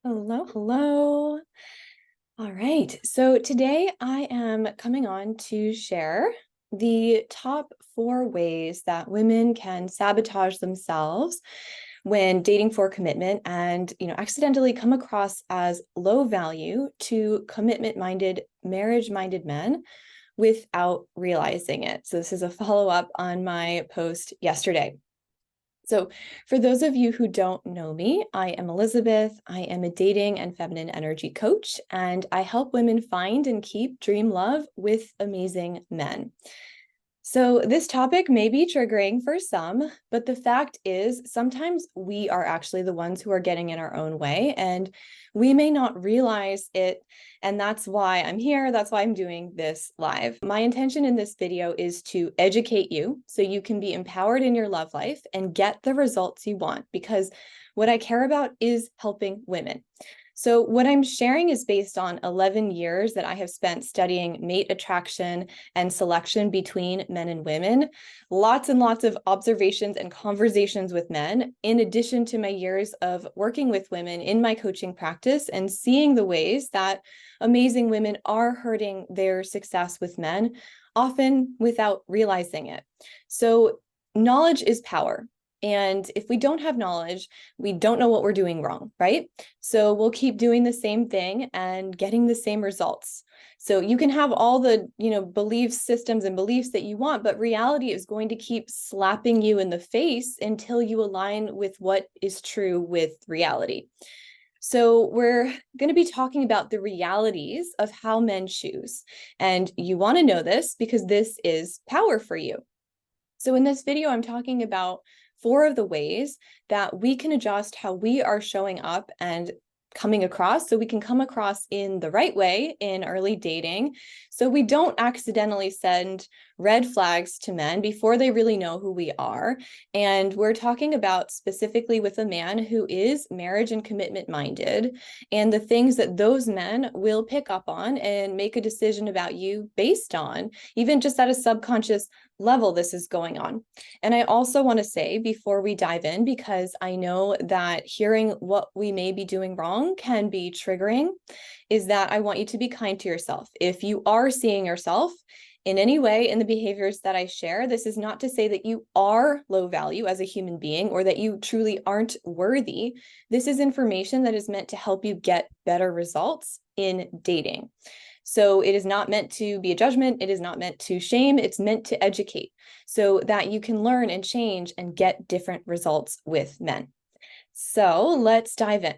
Hello, hello. All right. So today I am coming on to share the top 4 ways that women can sabotage themselves when dating for commitment and, accidentally come across as low value to commitment-minded, marriage-minded men without realizing it. So this is a follow-up on my post yesterday. So, for those of you who don't know me, I am Elizabeth. I am a dating and feminine energy coach, and I help women find and keep dream love with amazing men. So, this topic may be triggering for some, but the fact is, sometimes we are actually the ones who are getting in our own way, and we may not realize it. And that's why I'm here. That's why I'm doing this live. My intention in this video is to educate you so you can be empowered in your love life and get the results you want, because what I care about is helping women. So what I'm sharing is based on 11 years that I have spent studying mate attraction and selection between men and women, lots and lots of observations and conversations with men, in addition to my years of working with women in my coaching practice and seeing the ways that amazing women are hurting their success with men, often without realizing it. So knowledge is power. And if we don't have knowledge, we don't know what we're doing wrong, right? So we'll keep doing the same thing and getting the same results. So you can have all the, belief systems and beliefs that you want, but reality is going to keep slapping you in the face until you align with what is true with reality. So we're going to be talking about the realities of how men choose. And you want to know this because this is power for you. So in this video, I'm talking about 4 of the ways that we can adjust how we are showing up and coming across so we can come across in the right way in early dating, so we don't accidentally send red flags to men before they really know who we are. And we're talking about specifically with a man who is marriage and commitment minded, and the things that those men will pick up on and make a decision about you based on, even just at a subconscious level this is going on. And I also want to say before we dive in, because I know that hearing what we may be doing wrong can be triggering, is that I want you to be kind to yourself. If you are seeing yourself in any way in the behaviors that I share, this is not to say that you are low value as a human being or that you truly aren't worthy. This is information that is meant to help you get better results in dating. So it is not meant to be a judgment. It is not meant to shame. It's meant to educate so that you can learn and change and get different results with men. So let's dive in.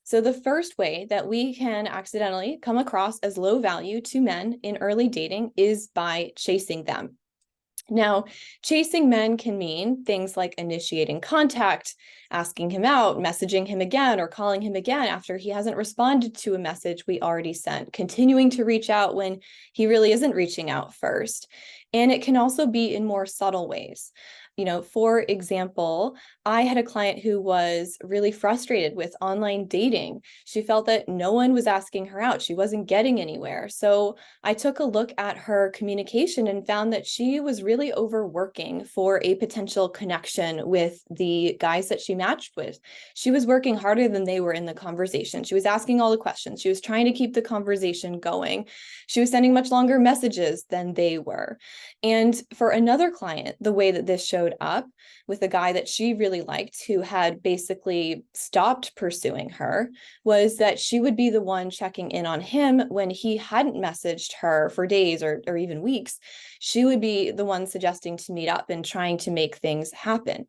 So the first way that we can accidentally come across as low value to men in early dating is by chasing them. Now, chasing men can mean things like initiating contact, asking him out, messaging him again, or calling him again after he hasn't responded to a message we already sent, continuing to reach out when he really isn't reaching out first. And it can also be in more subtle ways. For example, I had a client who was really frustrated with online dating. She felt that no one was asking her out. She wasn't getting anywhere. So I took a look at her communication and found that she was really overworking for a potential connection with the guys that she matched with. She was working harder than they were in the conversation. She was asking all the questions. She was trying to keep the conversation going. She was sending much longer messages than they were. And for another client, the way that this showed up with a guy that she really liked who had basically stopped pursuing her was that she would be the one checking in on him when he hadn't messaged her for days or even weeks. She would be the one suggesting to meet up and trying to make things happen.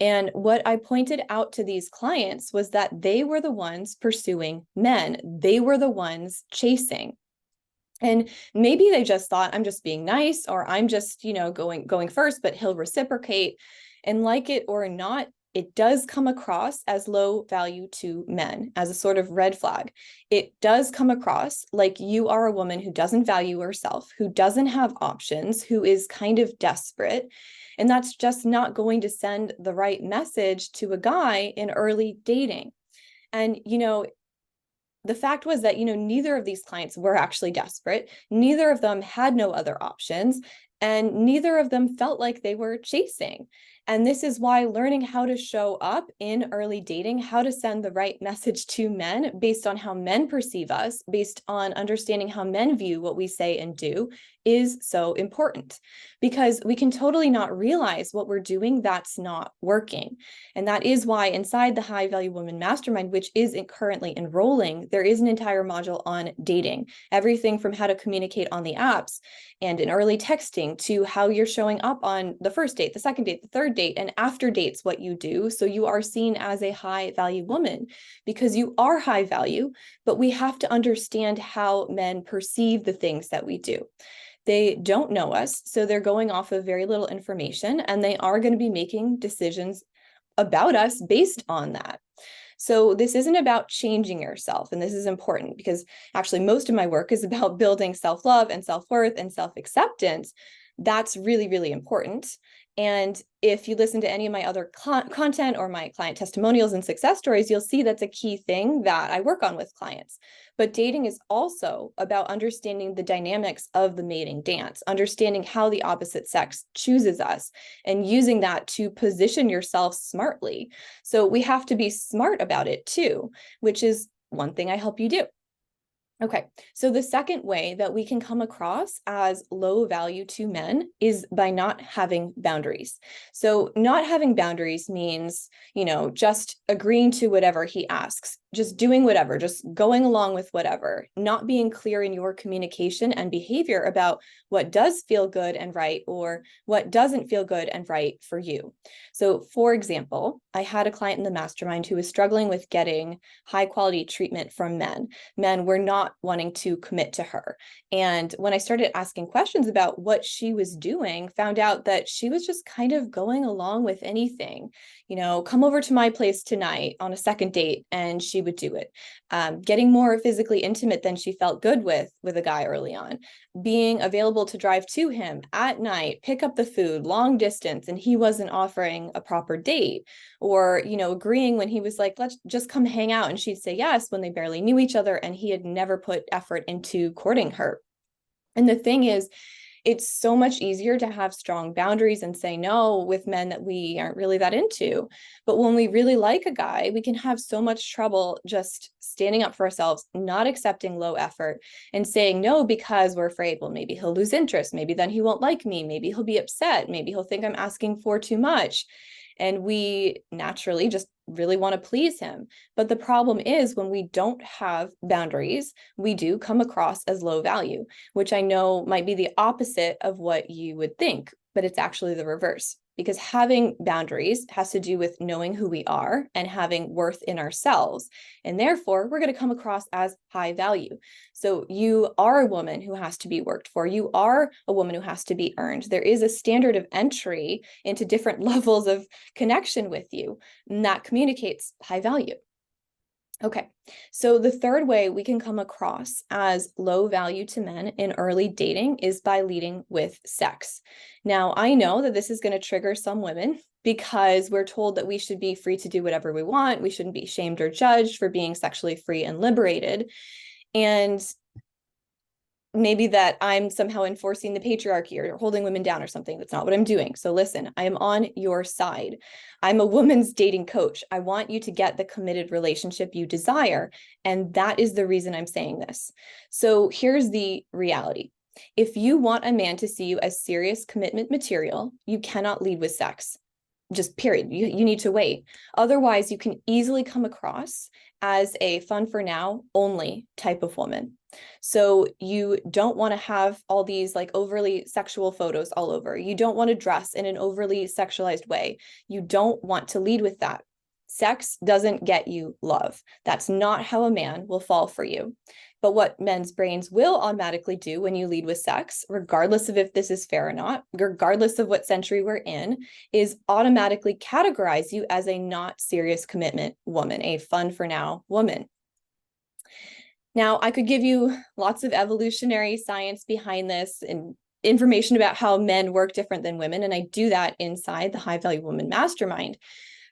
And what I pointed out to these clients was that they were the ones pursuing men. They were the ones chasing. And maybe they just thought, I'm just being nice, or I'm just, going first, but he'll reciprocate. And like it or not, it does come across as low value to men, as a sort of red flag. It does come across like you are a woman who doesn't value herself, who doesn't have options, who is kind of desperate. And that's just not going to send the right message to a guy in early dating. And, the fact was that, neither of these clients were actually desperate. Neither of them had no other options, and neither of them felt like they were chasing. And this is why learning how to show up in early dating, how to send the right message to men based on how men perceive us, based on understanding how men view what we say and do, is so important, because we can totally not realize what we're doing that's not working. And that is why inside the High Value Woman Mastermind, which is currently enrolling, there is an entire module on dating, everything from how to communicate on the apps and in early texting to how you're showing up on the first date, the second date, the third date, and after dates, what you do. So you are seen as a high value woman because you are high value, but we have to understand how men perceive the things that we do. They don't know us, so they're going off of very little information, and they are going to be making decisions about us based on that. So this isn't about changing yourself. And this is important because actually most of my work is about building self-love and self-worth and self-acceptance. That's really, really important. And if you listen to any of my other content or my client testimonials and success stories, you'll see that's a key thing that I work on with clients. But dating is also about understanding the dynamics of the mating dance, understanding how the opposite sex chooses us, and using that to position yourself smartly. So we have to be smart about it too, which is one thing I help you do. Okay, so the second way that we can come across as low value to men is by not having boundaries. So not having boundaries means, just agreeing to whatever he asks, just doing whatever, just going along with whatever, not being clear in your communication and behavior about what does feel good and right or what doesn't feel good and right for you. So for example, I had a client in the mastermind who was struggling with getting high quality treatment from men. Men were not wanting to commit to her. And when I started asking questions about what she was doing, found out that she was just kind of going along with anything. Come over to my place tonight on a second date, and she would do it. Getting more physically intimate than she felt good with a guy early on. Being available to drive to him at night, pick up the food, long distance, and he wasn't offering a proper date. Or, agreeing when he was like, let's just come hang out. And she'd say yes when they barely knew each other and he had never put effort into courting her. And the thing is, it's so much easier to have strong boundaries and say no with men that we aren't really that into. But when we really like a guy, we can have so much trouble just standing up for ourselves, not accepting low effort and saying no because we're afraid, well, maybe he'll lose interest. Maybe then he won't like me. Maybe he'll be upset. Maybe he'll think I'm asking for too much. And we naturally just really want to please him. But the problem is when we don't have boundaries, we do come across as low value, which I know might be the opposite of what you would think, but it's actually the reverse. Because having boundaries has to do with knowing who we are and having worth in ourselves. And therefore, we're going to come across as high value. So you are a woman who has to be worked for. You are a woman who has to be earned. There is a standard of entry into different levels of connection with you, and that communicates high value. Okay, so the third way we can come across as low value to men in early dating is by leading with sex. Now, I know that this is going to trigger some women because we're told that we should be free to do whatever we want. We shouldn't be shamed or judged for being sexually free and liberated. And maybe that I'm somehow enforcing the patriarchy or holding women down or something. That's not what I'm doing. So listen, I am on your side. I'm a woman's dating coach. I want you to get the committed relationship you desire. And that is the reason I'm saying this. So here's the reality. If you want a man to see you as serious commitment material, you cannot lead with sex. Just period. You need to wait. Otherwise, you can easily come across as a fun for now only type of woman. So you don't want to have all these like overly sexual photos all over. You don't want to dress in an overly sexualized way. You don't want to lead with that. Sex doesn't get you love. That's not how a man will fall for you. But what men's brains will automatically do when you lead with sex, regardless of if this is fair or not, regardless of what century we're in, is automatically categorize you as a not serious commitment woman, a fun for now woman. Now, I could give you lots of evolutionary science behind this and information about how men work different than women, and I do that inside the High Value Woman Mastermind.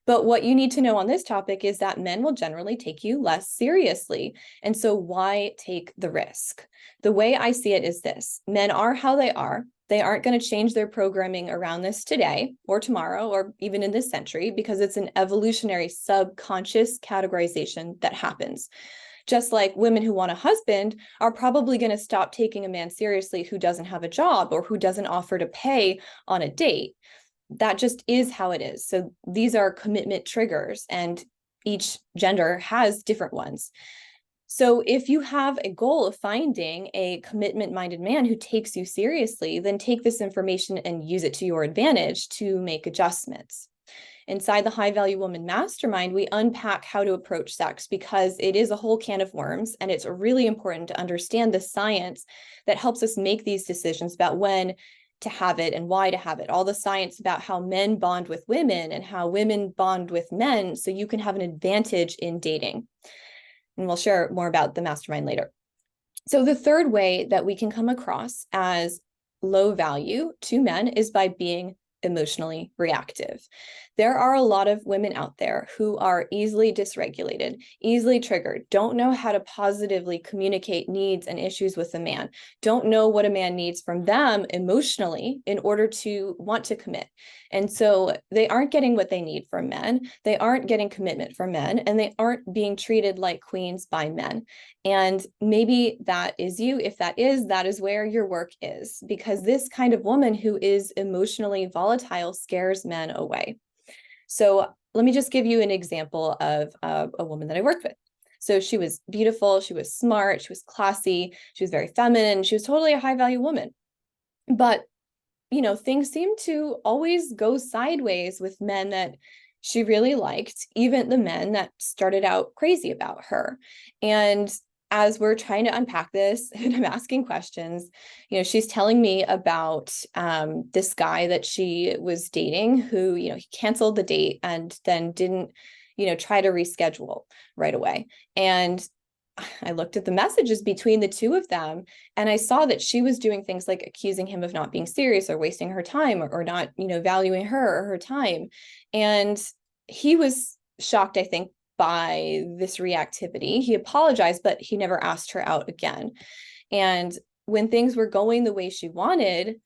But what you need to know on this topic is that men will generally take you less seriously. And so why take the risk? The way I see it is this: men are how they are. They aren't going to change their programming around this today or tomorrow or even in this century, because it's an evolutionary subconscious categorization that happens. Just like women who want a husband are probably going to stop taking a man seriously who doesn't have a job or who doesn't offer to pay on a date. That just is how it is. So these are commitment triggers, and each gender has different ones. So if you have a goal of finding a commitment-minded man who takes you seriously, then take this information and use it to your advantage to make adjustments. Inside the High Value Woman Mastermind, we unpack how to approach sex, because it is a whole can of worms, and it's really important to understand the science that helps us make these decisions about when to have it and why to have it. All the science about how men bond with women and how women bond with men, so you can have an advantage in dating. And we'll share more about the mastermind later. So the third way that we can come across as low value to men is by being emotionally reactive. There are a lot of women out there who are easily dysregulated, easily triggered, don't know how to positively communicate needs and issues with a man, don't know what a man needs from them emotionally in order to want to commit. And so they aren't getting what they need from men, they aren't getting commitment from men, and they aren't being treated like queens by men. And maybe that is you. If that is where your work is, because this kind of woman who is emotionally volatile scares men away. So let me just give you an example of a woman that I worked with. So she was beautiful, she was smart, she was classy, she was very feminine, she was totally a high value woman. But, things seemed to always go sideways with men that she really liked, even the men that started out crazy about her. And as we're trying to unpack this and I'm asking questions, she's telling me about this guy that she was dating who, he canceled the date and then didn't, try to reschedule right away. And I looked at the messages between the two of them, and I saw that she was doing things like accusing him of not being serious or wasting her time, or not, valuing her or her time. And he was shocked, I think, by this reactivity. He apologized, but he never asked her out again. And when things were going the way she wanted,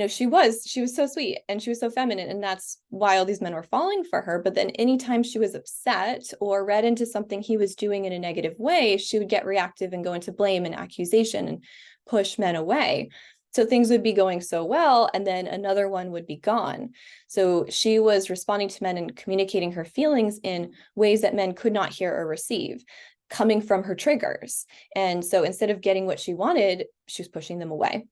she was so sweet and she was so feminine, and that's why all these men were falling for her. But then anytime she was upset or read into something he was doing in a negative way, she would get reactive and go into blame and accusation and push men away. So things would be going so well, and then another one would be gone. So she was responding to men and communicating her feelings in ways that men could not hear or receive, coming from her triggers. And so instead of getting what she wanted, she was pushing them away.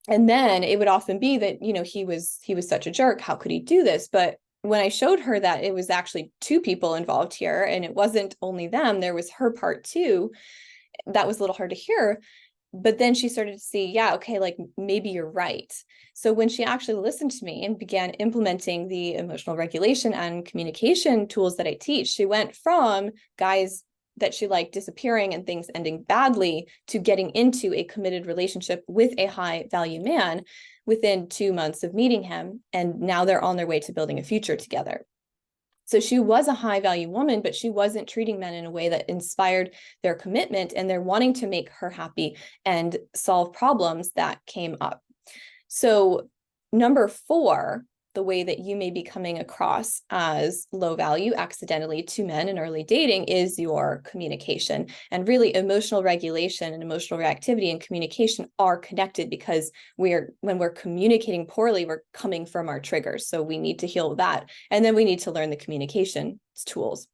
And then it would often be that, he was such a jerk. How could he do this? But when I showed her that it was actually two people involved here, and it wasn't only them, there was her part too, that was a little hard to hear. But then she started to see, yeah, okay, like maybe you're right. So when she actually listened to me and began implementing the emotional regulation and communication tools that I teach, she went from guys that she liked disappearing and things ending badly to getting into a committed relationship with a high value man within 2 months of meeting him. And now they're on their way to building a future together. So she was a high value woman, but she wasn't treating men in a way that inspired their commitment and their wanting to make her happy and solve problems that came up. So number 4, the way that you may be coming across as low value accidentally to men in early dating is your communication. And really, emotional regulation and emotional reactivity and communication are connected, because when we're communicating poorly, we're coming from our triggers. So we need to heal that. And then we need to learn the communication tools.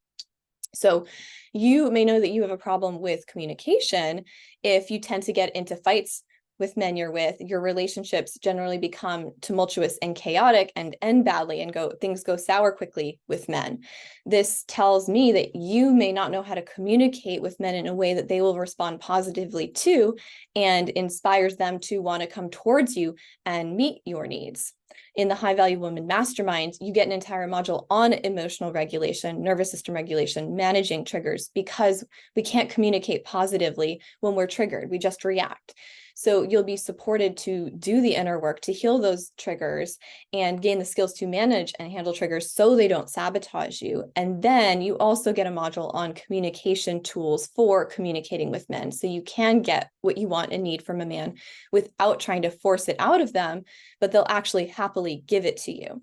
So you may know that you have a problem with communication if you tend to get into fights with men you're with. Your relationships generally become tumultuous and chaotic and end badly, and things go sour quickly with men. This tells me that you may not know how to communicate with men in a way that they will respond positively to and inspires them to want to come towards you and meet your needs. In the High Value Woman Mastermind, you get an entire module on emotional regulation, nervous system regulation, managing triggers, because we can't communicate positively when we're triggered. We just react. So you'll be supported to do the inner work to heal those triggers and gain the skills to manage and handle triggers so they don't sabotage you. And then you also get a module on communication tools for communicating with men. So you can get what you want and need from a man without trying to force it out of them, but they'll actually happily give it to you.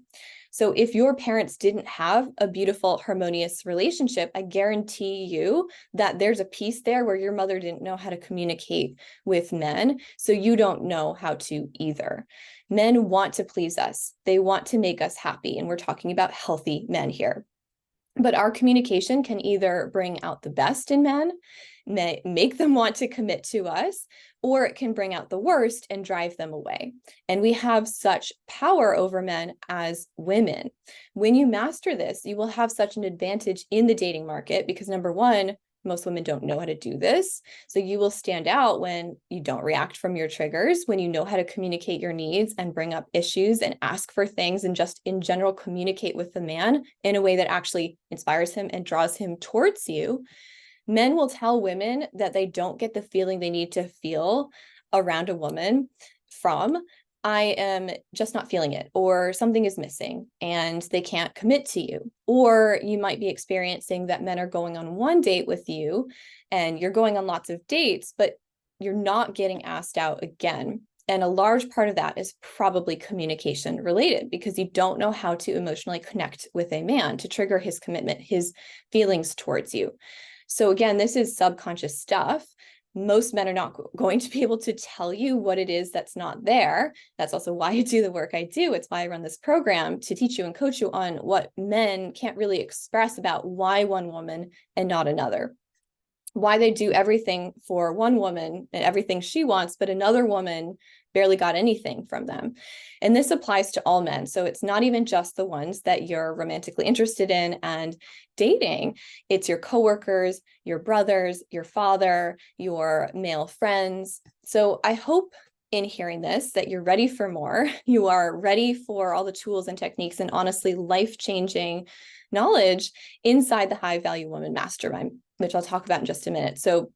So if your parents didn't have a beautiful, harmonious relationship, I guarantee you that there's a piece there where your mother didn't know how to communicate with men, so you don't know how to either. Men want to please us. They want to make us happy, and we're talking about healthy men here. But our communication can either bring out the best in men, make them want to commit to us, or it can bring out the worst and drive them away. And we have such power over men as women. When you master this, you will have such an advantage in the dating market because, number one, most women don't know how to do this. So you will stand out when you don't react from your triggers, when you know how to communicate your needs and bring up issues and ask for things and just in general communicate with the man in a way that actually inspires him and draws him towards you. Men will tell women that they don't get the feeling they need to feel around a woman from, I am just not feeling it, or something is missing and they can't commit to you. Or you might be experiencing that men are going on one date with you and you're going on lots of dates, but you're not getting asked out again. And a large part of that is probably communication related because you don't know how to emotionally connect with a man to trigger his commitment, his feelings towards you. So again, this is subconscious stuff. Most men are not going to be able to tell you what it is that's not there. That's also why I do the work I do. It's why I run this program, to teach you and coach you on what men can't really express about why one woman and not another. Why they do everything for one woman and everything she wants, but another woman barely got anything from them. And this applies to all men. So it's not even just the ones that you're romantically interested in and dating. It's your coworkers, your brothers, your father, your male friends. So I hope in hearing this that you're ready for more. You are ready for all the tools and techniques and honestly life-changing knowledge inside the High Value Woman Mastermind, which I'll talk about in just a minute. So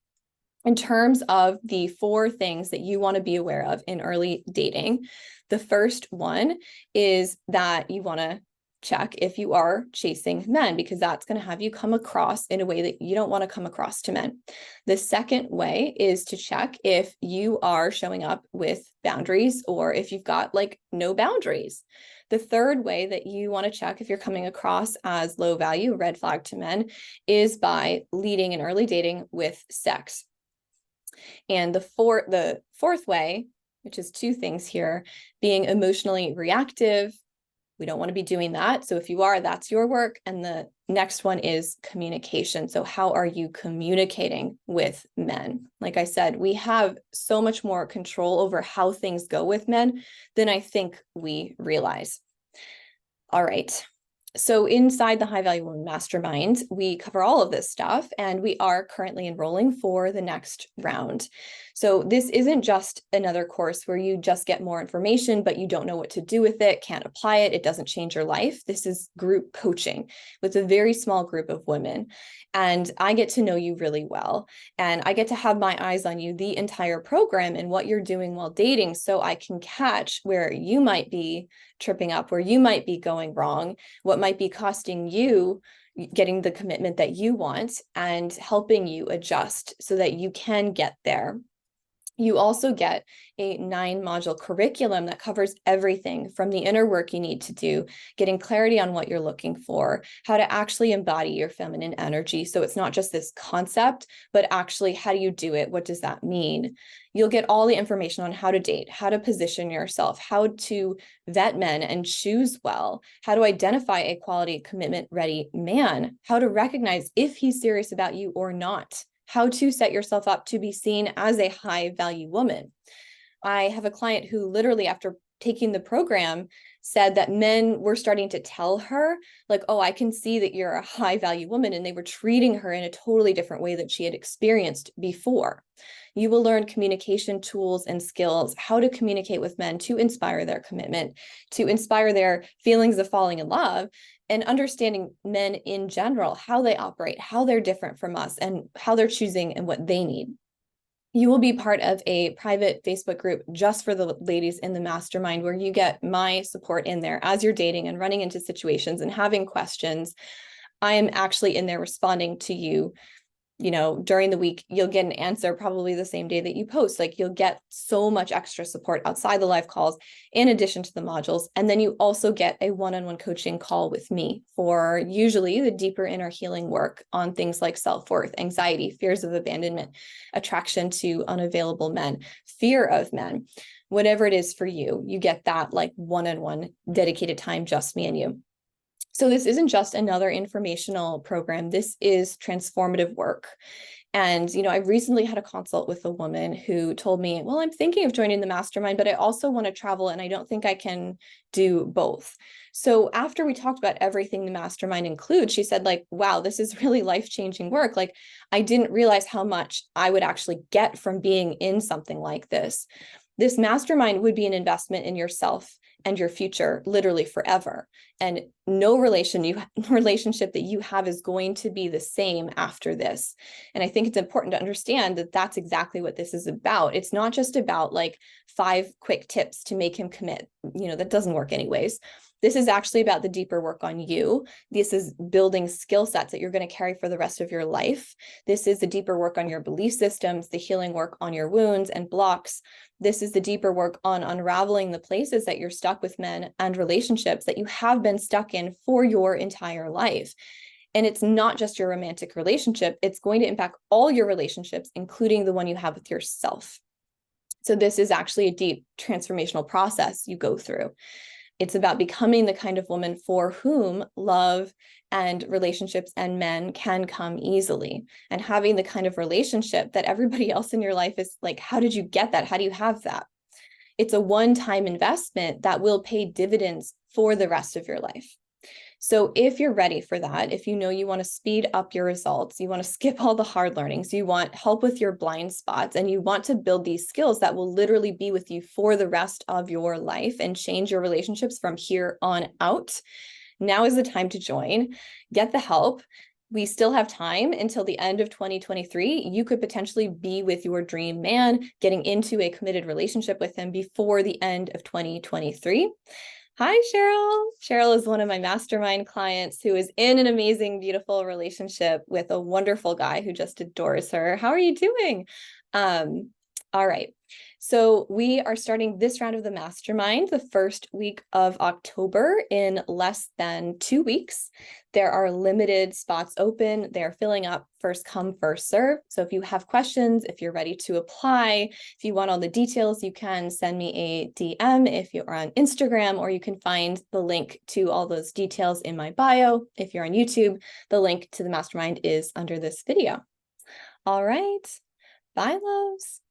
in terms of the 4 things that you want to be aware of in early dating, the first one is that you want to check if you are chasing men, because that's going to have you come across in a way that you don't want to come across to men. The second way is to check if you are showing up with boundaries or if you've got like no boundaries. The third way that you want to check if you're coming across as low value, red flag to men, is by leading in early dating with sex. And the fourth way, which is 2 things here, being emotionally reactive. We don't want to be doing that. So if you are, that's your work. And the next one is communication. So how are you communicating with men? Like I said, we have so much more control over how things go with men than I think we realize. All right. So inside the High Value Woman Mastermind, we cover all of this stuff, and we are currently enrolling for the next round. So this isn't just another course where you just get more information, but you don't know what to do with it, can't apply it, it doesn't change your life. This is group coaching with a very small group of women. And I get to know you really well. And I get to have my eyes on you the entire program and what you're doing while dating, so I can catch where you might be tripping up, where you might be going wrong, what might be costing you getting the commitment that you want, and helping you adjust so that you can get there. You also get a 9-module curriculum that covers everything from the inner work you need to do, getting clarity on what you're looking for, how to actually embody your feminine energy. So it's not just this concept, but actually, how do you do it? What does that mean? You'll get all the information on how to date, how to position yourself, how to vet men and choose well, how to identify a quality, commitment-ready man, how to recognize if he's serious about you or not, how to set yourself up to be seen as a high value woman. I have a client who literally, after taking the program said that men were starting to tell her, like, oh, I can see that you're a high value woman. And they were treating her in a totally different way that she had experienced before. You will learn communication tools and skills, how to communicate with men to inspire their commitment, to inspire their feelings of falling in love, and understanding men in general, how they operate, how they're different from us, and how they're choosing and what they need. You will be part of a private Facebook group just for the ladies in the mastermind, where you get my support in there as you're dating and running into situations and having questions. I am actually in there responding to you. During the week, you'll get an answer probably the same day that you post. Like, you'll get so much extra support outside the live calls in addition to the modules. And then you also get a one-on-one coaching call with me for usually the deeper inner healing work on things like self-worth, anxiety, fears of abandonment, attraction to unavailable men, fear of men, whatever it is for you. You get that like one-on-one dedicated time, just me and you. So this isn't just another informational program. This is transformative work. And, I recently had a consult with a woman who told me, well, I'm thinking of joining the mastermind, but I also want to travel and I don't think I can do both. So after we talked about everything the mastermind includes, she said, like, wow, this is really life-changing work. Like, I didn't realize how much I would actually get from being in something like this. This mastermind would be an investment in yourself and your future, literally forever. And no relationship that you have is going to be the same after this. And I think it's important to understand that that's exactly what this is about. It's not just about like 5 quick tips to make him commit. That doesn't work anyways. This is actually about the deeper work on you. This is building skill sets that you're going to carry for the rest of your life. This is the deeper work on your belief systems, the healing work on your wounds and blocks. This is the deeper work on unraveling the places that you're stuck with men and relationships that you have been stuck in for your entire life. And it's not just your romantic relationship. It's going to impact all your relationships, including the one you have with yourself. So this is actually a deep transformational process you go through. It's about becoming the kind of woman for whom love and relationships and men can come easily, and having the kind of relationship that everybody else in your life is like, how did you get that? How do you have that? It's a one-time investment that will pay dividends for the rest of your life. So if you're ready for that, if you want to speed up your results, you want to skip all the hard learnings, you want help with your blind spots, and you want to build these skills that will literally be with you for the rest of your life and change your relationships from here on out, now is the time to join. Get the help. We still have time until the end of 2023. You could potentially be with your dream man, getting into a committed relationship with him before the end of 2023. Hi, Cheryl. Cheryl is one of my mastermind clients who is in an amazing, beautiful relationship with a wonderful guy who just adores her. How are you doing? All right. So we are starting this round of the mastermind the first week of October in less than 2 weeks. There are limited spots open. They're filling up, first come, first serve. So if you have questions, if you're ready to apply, if you want all the details, you can send me a DM if you're on Instagram, or you can find the link to all those details in my bio. If you're on YouTube, the link to the mastermind is under this video. All right. Bye, loves.